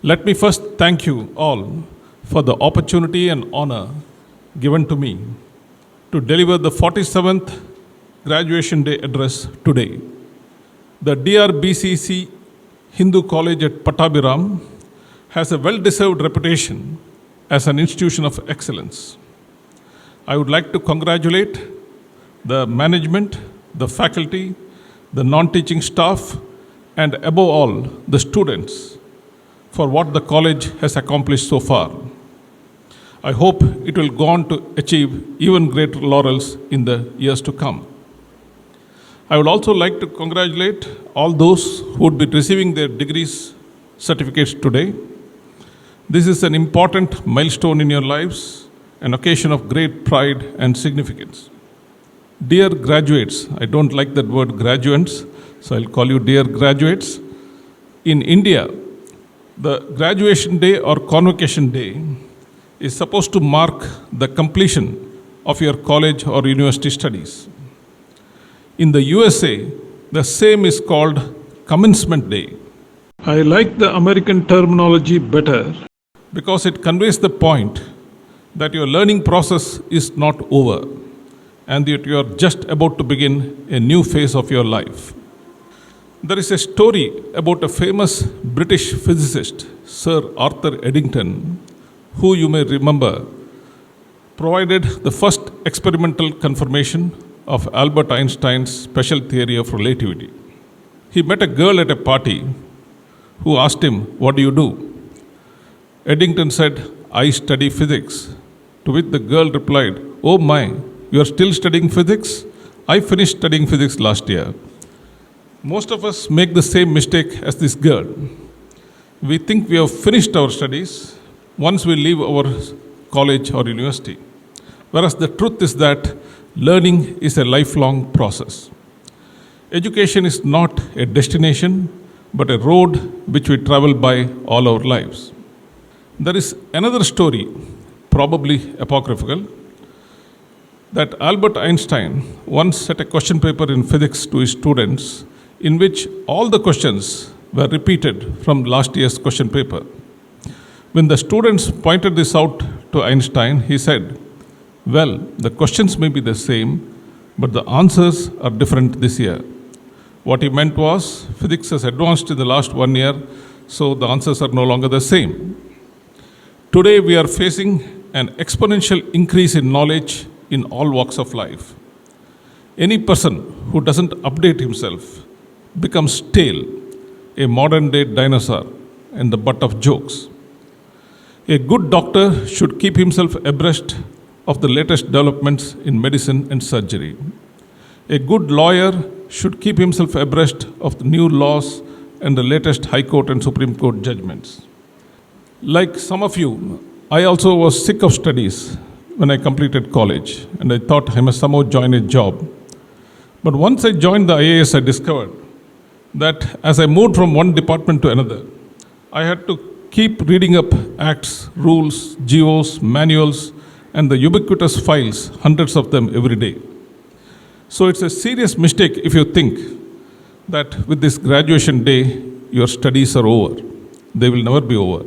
Let me first thank you all for the opportunity and honor given to me to deliver the 47th Graduation Day address today. The DRBCC Hindu College at Pattabhiram has a well-deserved reputation as an institution of excellence. I would like to congratulate the management, the faculty, the non-teaching staff, and above all, the students for what the college has accomplished so far. I hope it will go on to achieve even greater laurels in the years to come. I would also like to congratulate all those who would be receiving their degrees certificates today. This is an important milestone in your lives, an occasion of great pride and significance. Dear graduates, I don't like that word graduates, so I'll call you dear graduates. In India, the graduation day or convocation day is supposed to mark the completion of your college or university studies. In the USA, the same is called commencement day. I like the American terminology better because it conveys the point that your learning process is not over and that you are just about to begin a new phase of your life. There is a story about a famous British physicist, Sir Arthur Eddington, who you may remember provided the first experimental confirmation of Albert Einstein's special theory of relativity. He met a girl at a party who asked him, "What do you do?" Eddington said, "I study physics." To which the girl replied, "Oh my, you are still studying physics? I finished studying physics last year." Most of us make the same mistake as this girl. We think we have finished our studies once we leave our college or university. Whereas the truth is that learning is a lifelong process. Education is not a destination, but a road which we travel by all our lives. There is another story, probably apocryphal, that Albert Einstein once set a question paper in physics to his students in which all the questions were repeated from last year's question paper. When the students pointed this out to Einstein, he said, "Well, the questions may be the same, but the answers are different this year." What he meant was, physics has advanced in the last 1 year, so the answers are no longer the same. Today we are facing an exponential increase in knowledge in all walks of life. Any person who doesn't update himself becomes stale, a modern day dinosaur and the butt of jokes. A good doctor should keep himself abreast of the latest developments in medicine and surgery. A good lawyer should keep himself abreast of the new laws and the latest High Court and Supreme Court judgments. Like some of you, I also was sick of studies when I completed college, and I thought I must somehow join a job. But once I joined the IAS, I discovered that as I moved from one department to another, I had to keep reading up acts, rules, GOs, manuals, and the ubiquitous files, hundreds of them every day. So it's a serious mistake if you think that with this graduation day, your studies are over. They will never be over.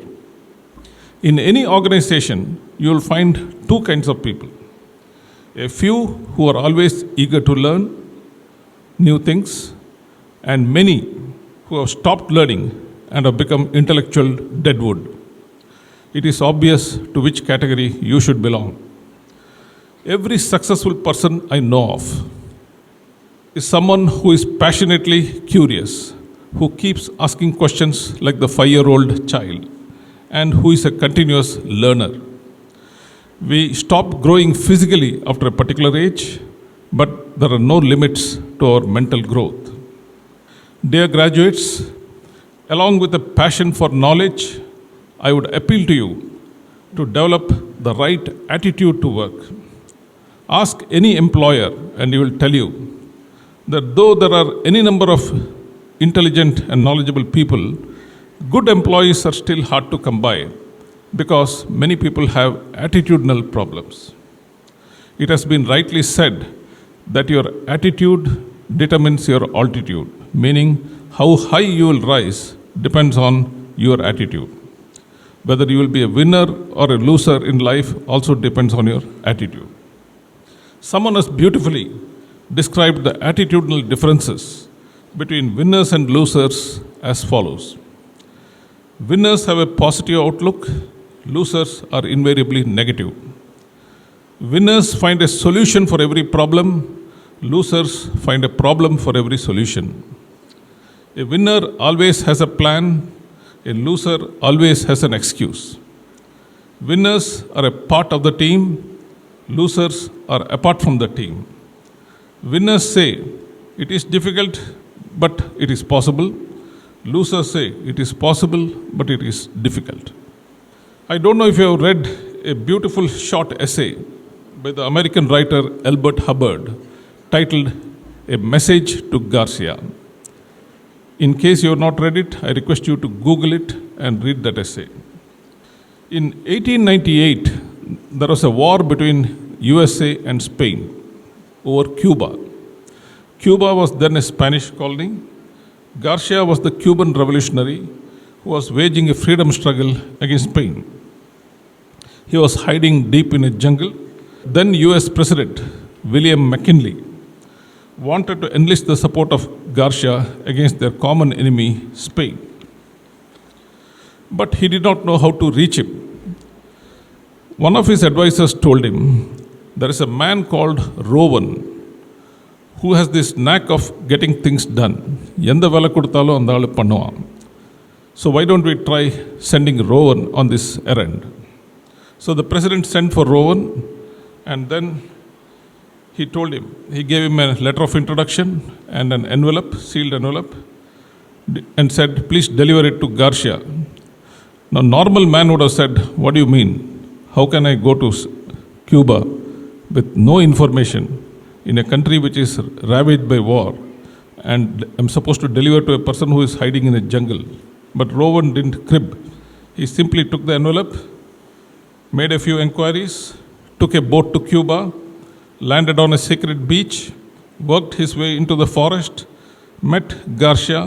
In any organization, you will find two kinds of people. A few who are always eager to learn new things, and many who have stopped learning and have become intellectual deadwood. It is obvious to which category you should belong. Every successful person I know of is someone who is passionately curious, who keeps asking questions like the 5-year-old child, and who is a continuous learner. We stop growing physically after a particular age, but there are no limits to our mental growth. Dear graduates, along with a passion for knowledge, I would appeal to you to develop the right attitude to work. Ask any employer and he will tell you that though there are any number of intelligent and knowledgeable people, good employees are still hard to come by because many people have attitudinal problems. It has been rightly said that your attitude determines your altitude, meaning how high you will rise depends on your attitude. Whether you will be a winner or a loser in life also depends on your attitude. Someone has beautifully described the attitudinal differences between winners and losers as follows. Winners have a positive outlook, losers are invariably negative. Winners find a solution for every problem, losers find a problem for every solution. A winner always has a plan, a loser always has an excuse. Winners are a part of the team, losers are apart from the team. Winners say, it is difficult, but it is possible. Losers say, it is possible, but it is difficult. I don't know if you have read a beautiful short essay by the American writer Albert Hubbard titled A Message to Garcia. In case you have not read it, I request you to Google it and read that essay. In 1898, there was a war between USA and Spain over Cuba. Cuba was then a Spanish colony. Garcia was the Cuban revolutionary who was waging a freedom struggle against Spain. He was hiding deep in a jungle. Then US President William McKinley wanted to enlist the support of Garcia against their common enemy, Spain. But he did not know how to reach him. One of his advisors told him, there is a man called Rowan who has this knack of getting things done. எந்த வேலை கொடுத்தாலும் அந்த ஆளு பண்ணுவான். So why don't we try sending Rowan on this errand? So the president sent for Rowan, and then he told him, he gave him a letter of introduction and an envelope, sealed envelope, and said, please deliver it to Garcia. Now, normal man would have said, what do you mean? How can I go to Cuba with no information in a country which is ravaged by war, and I'm supposed to deliver to a person who is hiding in a jungle? But Rowan didn't crib. He simply took the envelope, made a few inquiries, took a boat to Cuba, landed on a secret beach, worked his way into the forest, met Garcia,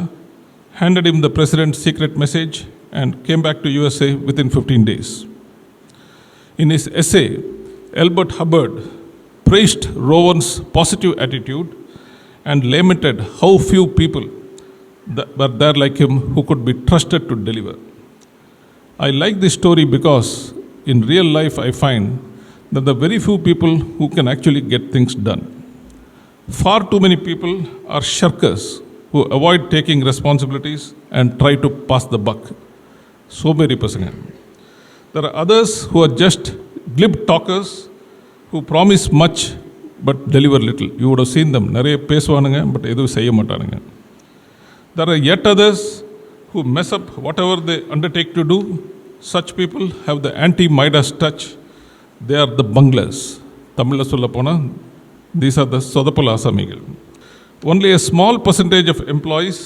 handed him the president's secret message, and came back to USA within 15 days. In his essay, Albert Hubbard praised Rowan's positive attitude and lamented how few people were there like him who could be trusted to deliver. I like this story because in real life I find that the very few people who can actually get things done. Far too many people are shirkers who avoid taking responsibilities and try to pass the buck. So many persons. There are others who are just glib talkers who promise much but deliver little. You would have seen them. நிறைய பேசுவானுங்க but எதுவும் செய்ய மாட்டானுங்க. There are yet others who mess up whatever they undertake to do. Such people have the anti-Midas touch. They are the bunglers. Tamil சொல்ல போனா, these are the சொதப்பல் ஆசாமிகள். Only a small percentage of employees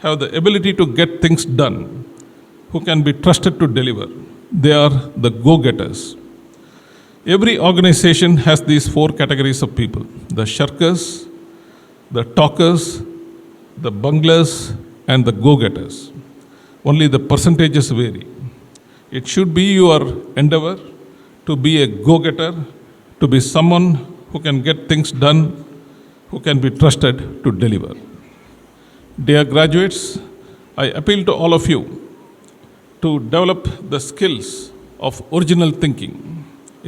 have the ability to get things done, who can be trusted to deliver. They are the go-getters. Every organization has these four categories of people: the shirkers, the talkers, the bunglers, and the go-getters. Only the percentages vary. It should be your endeavor to be a go-getter, to be someone who can get things done, who can be trusted to deliver. Dear graduates, I appeal to all of you to develop the skills of original thinking.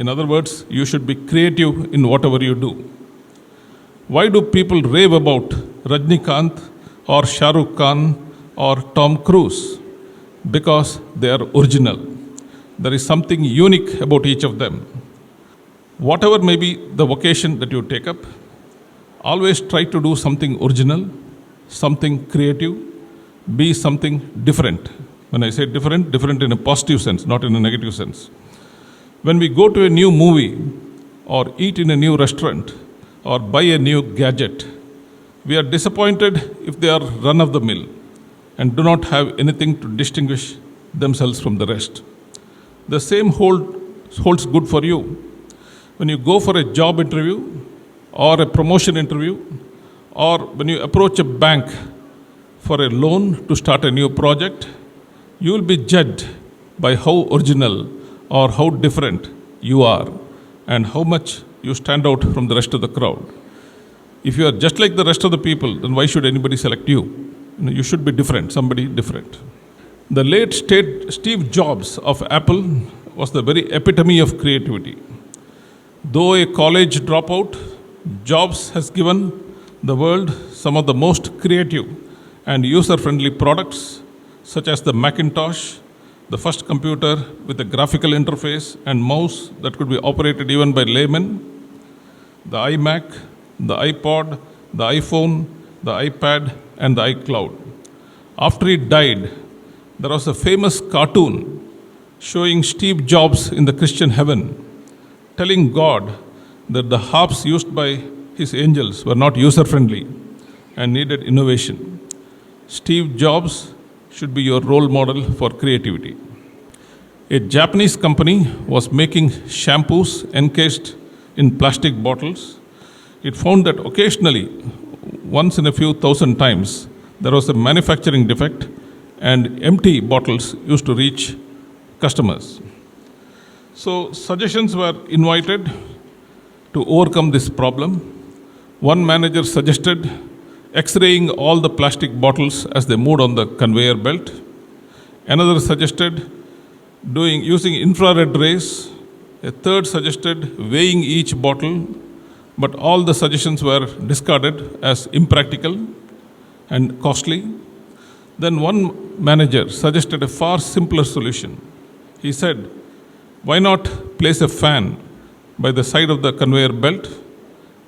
In other words, you should be creative in whatever you do. Why do people rave about Rajnikant or Shah Rukh Khan or Tom Cruise? Because they are original. There is something unique about each of them. Whatever may be the vocation that you take up, always try to do something original, something creative, be something different. When I say different, different in a positive sense, not in a negative sense. When we go to a new movie or eat in a new restaurant or buy a new gadget, we are disappointed if they are run of the mill and do not have anything to distinguish themselves from the rest. The same holds good for you. When you go for a job interview or a promotion interview, or when you approach a bank for a loan to start a new project, you will be judged by how original or how different you are and how much you stand out from the rest of the crowd. If you are just like the rest of the people, then why should anybody select you? You should be different, somebody different. The late Steve Jobs of Apple was the very epitome of creativity. Though a college dropout, Jobs has given the world some of the most creative and user-friendly products, such as the Macintosh, the first computer with a graphical interface and mouse that could be operated even by laymen, the iMac, the iPod, the iPhone, the iPad, and the iCloud. After he died, there was a famous cartoon showing Steve Jobs in the Christian heaven, telling God that the harps used by his angels were not user-friendly and needed innovation. Steve Jobs should be your role model for creativity. A Japanese company was making shampoos encased in plastic bottles. It found that occasionally, once in a few thousand times, there was a manufacturing defect and empty bottles used to reach customers. So suggestions were invited to overcome this problem. One manager suggested X-raying all the plastic bottles as they moved on the conveyor belt. Another suggested using infrared rays. A third suggested weighing each bottle, but all the suggestions were discarded as impractical and costly. Then one manager suggested a far simpler solution. He said, why not place a fan by the side of the conveyor belt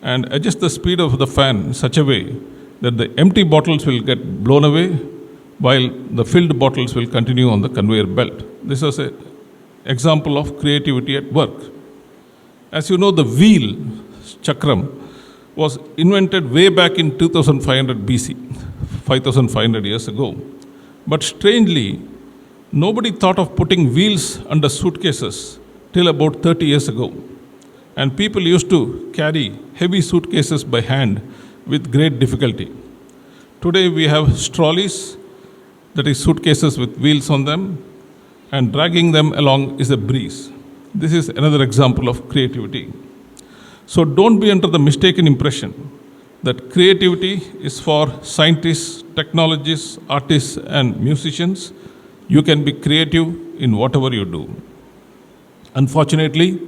and adjust the speed of the fan in such a way that the empty bottles will get blown away while the filled bottles will continue on the conveyor belt. This was an example of creativity at work. As you know, the wheel, chakram, was invented way back in 2500 BC, 5500 years ago. But strangely, nobody thought of putting wheels under suitcases till about 30 years ago. And people used to carry heavy suitcases by hand with great difficulty. Today we have trolleys, that is suitcases with wheels on them, and dragging them along is a breeze. This is another example of creativity. So don't be under the mistaken impression that creativity is for scientists, technologists, artists, and musicians. You can be creative in whatever you do. Unfortunately,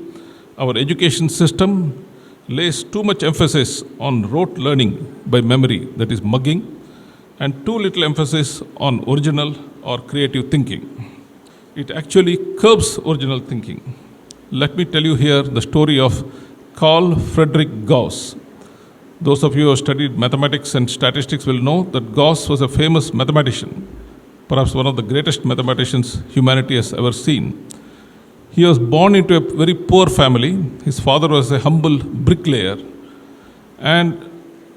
our education system lays too much emphasis on rote learning by memory, that is mugging, and too little emphasis on original or creative thinking. It actually curbs original thinking. Let me tell you here the story of Carl Friedrich Gauss. Those of you who have studied mathematics and statistics will know that Gauss was a famous mathematician, perhaps one of the greatest mathematicians humanity has ever seen. He was born into a very poor family. His father was a humble bricklayer. And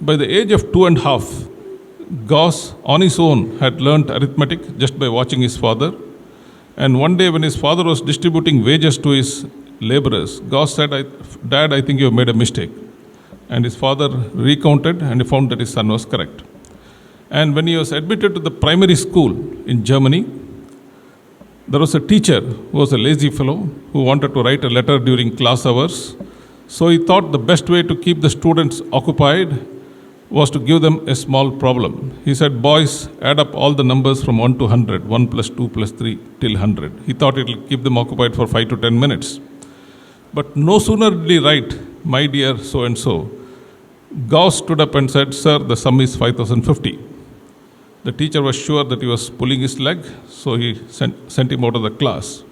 by the age of 2.5, Gauss, on his own, had learnt arithmetic just by watching his father. And one day when his father was distributing wages to his laborers, Gauss said, Dad, I think you have made a mistake. And his father recounted and he found that his son was correct. And when he was admitted to the primary school in Germany, there was a teacher who was a lazy fellow who wanted to write a letter during class hours. So he thought the best way to keep the students occupied was to give them a small problem. He said, boys, add up all the numbers from 1 to 100, 1 plus 2 plus 3 till 100. He thought it will keep them occupied for 5 to 10 minutes. But no sooner did he write, my dear so-and-so, Gauss stood up and said, sir, the sum is 5050. The teacher was sure that he was pulling his leg, so he sent him out of the class.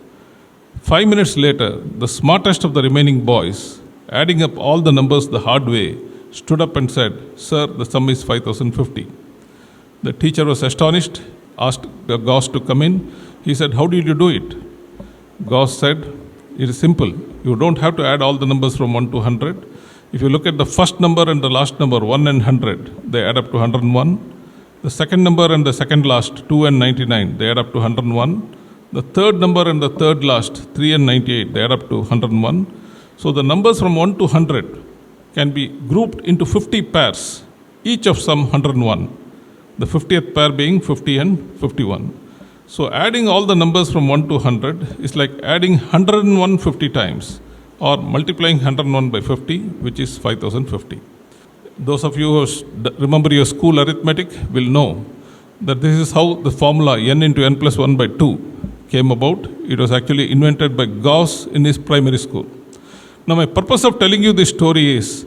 5 minutes later, the smartest of the remaining boys, adding up all the numbers the hard way, stood up and said, sir, the sum is 5050. The teacher was astonished, asked Gauss to come in. He said, how did you do it? Gauss said, it is simple. You don't have to add all the numbers from 1 to 100. If you look at the first number and the last number, 1 and 100, they add up to 101. The second number and the second last, 2 and 99, they add up to 101. The third number and the third last, 3 and 98, they add up to 101. So the numbers from 1 to 100 can be grouped into 50 pairs, each of sum 101. The 50th pair being 50 and 51. So adding all the numbers from 1 to 100 is like adding 101 50 times or multiplying 101 by 50, which is 5050. Those of you who remember your school arithmetic will know that this is how the formula n into n plus 1 by 2 came about. It was actually invented by Gauss in his primary school. Now, my purpose of telling you this story is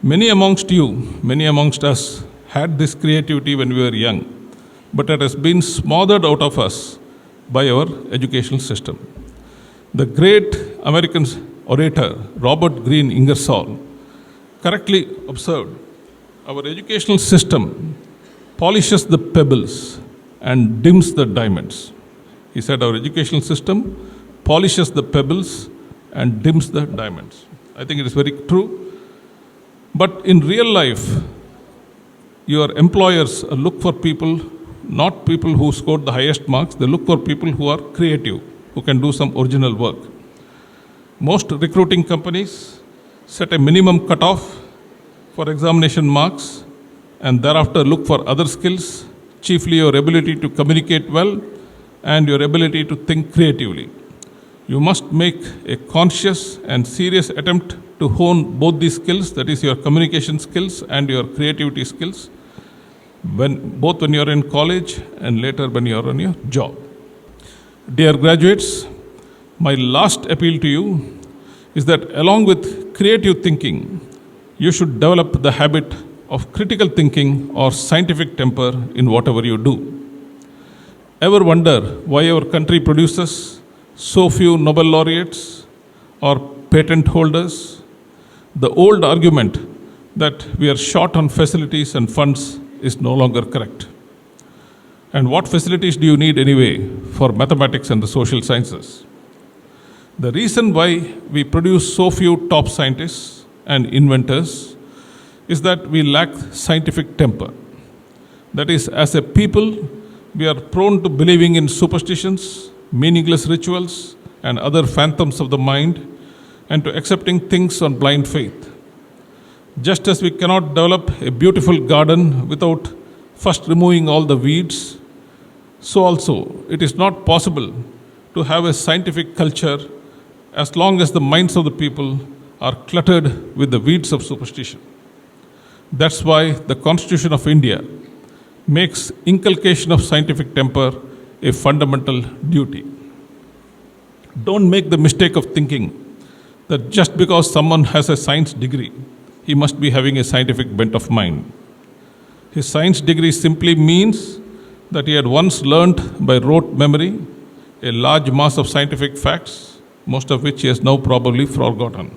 many amongst you, many amongst us had this creativity when we were young, but it has been smothered out of us by our educational system. The great American orator Robert Greene Ingersoll correctly observed, our educational system polishes the pebbles and dims the diamonds. He said our educational system polishes the pebbles and dims the diamonds. I think it is very true. But in real life, your employers look for people, not people who scored the highest marks, they look for people who are creative, who can do some original work. Most recruiting companies set a minimum cutoff for examination marks and thereafter look for other skills, chiefly your ability to communicate well and your ability to think creatively. You must make a conscious and serious attempt to hone both these skills, that is your communication skills and your creativity skills, both when you are in college and later when you are on your job. Dear graduates, my last appeal to you is that along with creative thinking, you should develop the habit of critical thinking or scientific temper in whatever you do. Ever wonder why our country produces so few Nobel laureates or patent holders? The old argument that we are short on facilities and funds is no longer correct. And what facilities do you need anyway for mathematics and the social sciences? The reason why we produce so few top scientists and inventors is that we lack scientific temper. That is, as a people, we are prone to believing in superstitions, meaningless rituals, and other phantoms of the mind, and to accepting things on blind faith. Just as we cannot develop a beautiful garden without first removing all the weeds, so also it is not possible to have a scientific culture as long as the minds of the people are cluttered with the weeds of superstition. That's why the Constitution of India makes inculcation of scientific temper a fundamental duty. Don't make the mistake of thinking that just because someone has a science degree, he must be having a scientific bent of mind. His science degree simply means that he had once learnt by rote memory a large mass of scientific facts, most of which he has now probably forgotten.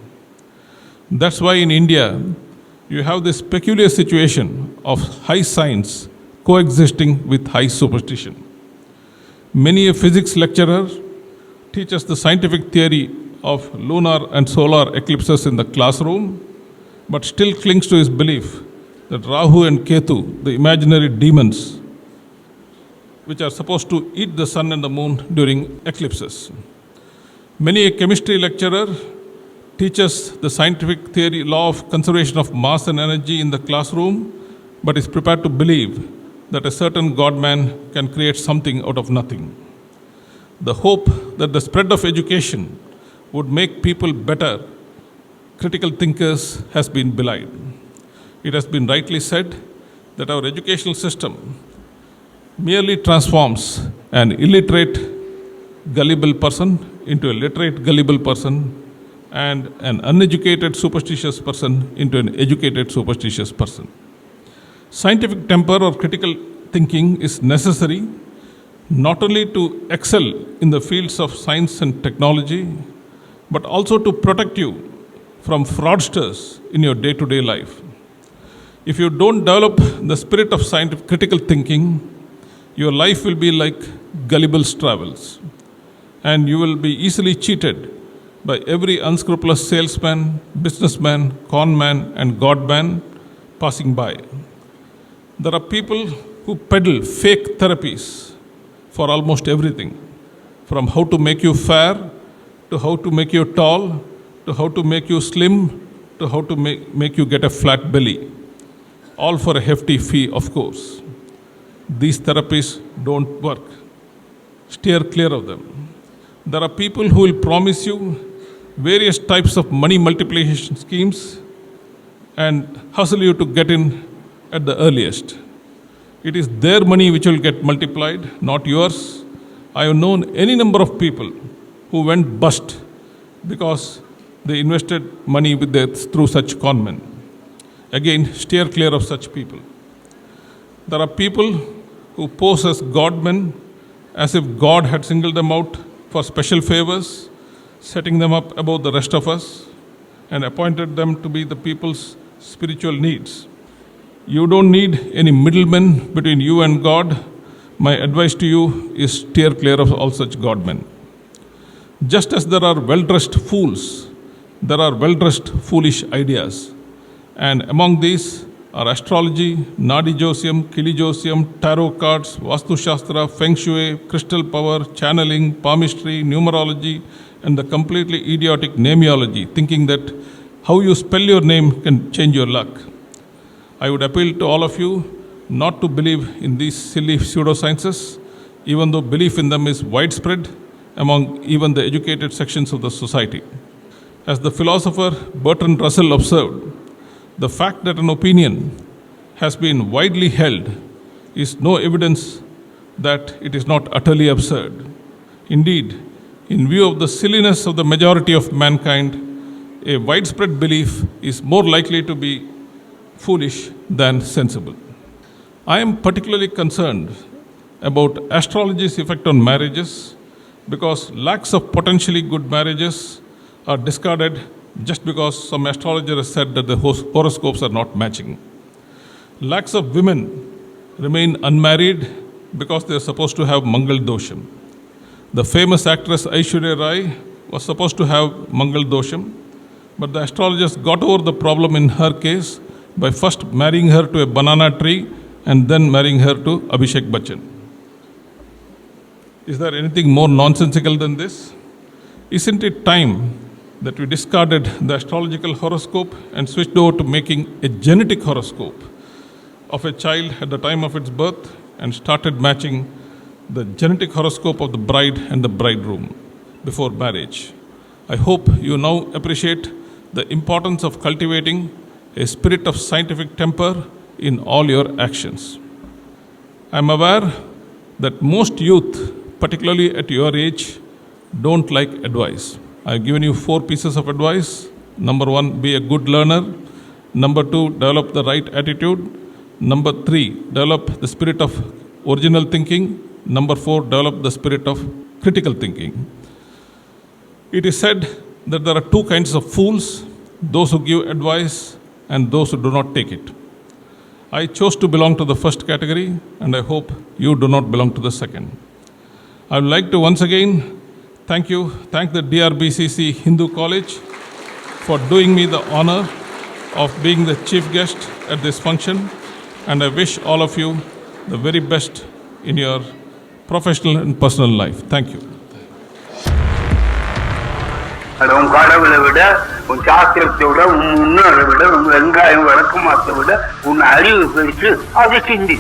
That's why in India, you have this peculiar situation of high science coexisting with high superstition. Many a physics lecturer teaches the scientific theory of lunar and solar eclipses in the classroom, but still clings to his belief that Rahu and Ketu, the imaginary demons, which are supposed to eat the sun and the moon during eclipses. Many a chemistry lecturer teaches the scientific theory, law of conservation of mass and energy in the classroom, but is prepared to believe that a certain God-man can create something out of nothing. The hope that the spread of education would make people better critical thinkers has been belied. It has been rightly said that our educational system merely transforms an illiterate, gullible person into a literate, gullible person, and an uneducated, superstitious person into an educated, superstitious person. Scientific temper or critical thinking is necessary not only to excel in the fields of science and technology, but also to protect you from fraudsters in your day-to-day life. If you don't develop the spirit of scientific critical thinking, your life will be like Gullible's travels, and you will be easily cheated by every unscrupulous salesman, businessman, conman, and godman passing by. There are people who peddle fake therapies for almost everything, from how to make you fair, to how to make you tall, to how to make you slim, to how to make you get a flat belly, all for a hefty fee, of course. These therapies don't work. Steer clear of them. There are people who will promise you various types of money multiplication schemes and hustle you to get in at the earliest. It is their money which will get multiplied, not yours. I have known any number of people who went bust because they invested money through such conmen. Again, steer clear of such people. There are people who pose as godmen as if God had singled them out for special favors, setting them up above the rest of us, and appointed them to be the people's spiritual needs. You don't need any middlemen between you and God. My advice to you is steer clear of all such godmen. Just as there are well-dressed fools, there are well-dressed foolish ideas. And among these are astrology, Nadi Josiam, Kili Josiam, tarot cards, Vastu Shastra, Feng Shui, crystal power, channeling, palmistry, numerology, and the completely idiotic nameology, thinking that how you spell your name can change your luck. I would appeal to all of you not to believe in these silly pseudosciences, even though belief in them is widespread among even the educated sections of the society. As the philosopher Bertrand Russell observed, the fact that an opinion has been widely held is no evidence that it is not utterly absurd. Indeed, in view of the silliness of the majority of mankind, a widespread belief is more likely to be foolish than sensible. I am particularly concerned about astrology's effect on marriages because lakhs of potentially good marriages are discarded just because some astrologer has said that the horoscopes are not matching. Lakhs of women remain unmarried because they are supposed to have Mangal Dosham. The famous actress Aishwarya Rai was supposed to have Mangal Dosham, but the astrologers got over the problem in her case by first marrying her to a banana tree and then marrying her to Abhishek Bachchan. Is there anything more nonsensical than this? Isn't it time that we discarded the astrological horoscope and switched over to making a genetic horoscope of a child at the time of its birth and started matching the genetic horoscope of the bride and the bridegroom before marriage? I hope you now appreciate the importance of cultivating a spirit of scientific temper in all your actions. I am aware that most youth, particularly at your age, don't like advice. I have given you 4 pieces of advice. Number 1, be a good learner. Number 2, develop the right attitude. Number 3, develop the spirit of original thinking. Number 4, develop the spirit of critical thinking. It is said that there are 2 kinds of fools, those who give advice and those who do not take it. I chose to belong to the first category, and I hope you do not belong to the second. I would like to once again thank the DRBCC Hindu College for doing me the honor of being the chief guest at this function, and I wish all of you the very best in your professional and personal life. Thank you. உன் கடவுளை விட, உன் சாஸ்திரத்தை விட, உன் முன்னோரை விட, உன் வெங்காயம் வழக்கமாத்தை விட உன் அறிவு பெருசு, அதை சிந்தி.